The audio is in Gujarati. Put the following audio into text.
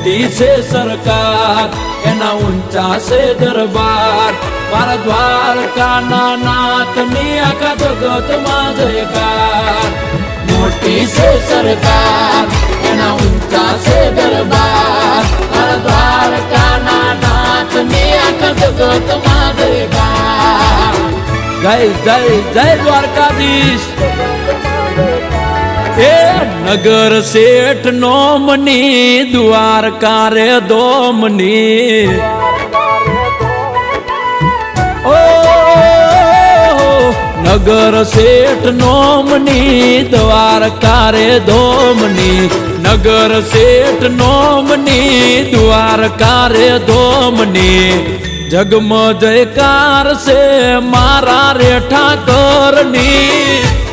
મોટી છે સરકાર એના ઊંચા છે દરબાર મારા દ્વારકાના નાથની આખા જગતમાં જયકાર મોટી છે સરકાર એના ઊંચા છે દરબાર મારા દ્વારકાના નાથની આખા જગતમાં જયકાર જય જય જય દ્વારકાધીશ એ નગર શેઠ નોમની દ્વારકા રે દોમની ઓ નગર શેઠ નોમની દ્વારકા રે દોમની નગર શેઠ નોમની દ્વારકા રે દોમની જગમ જયકાર છે મારા રે ઠાકરની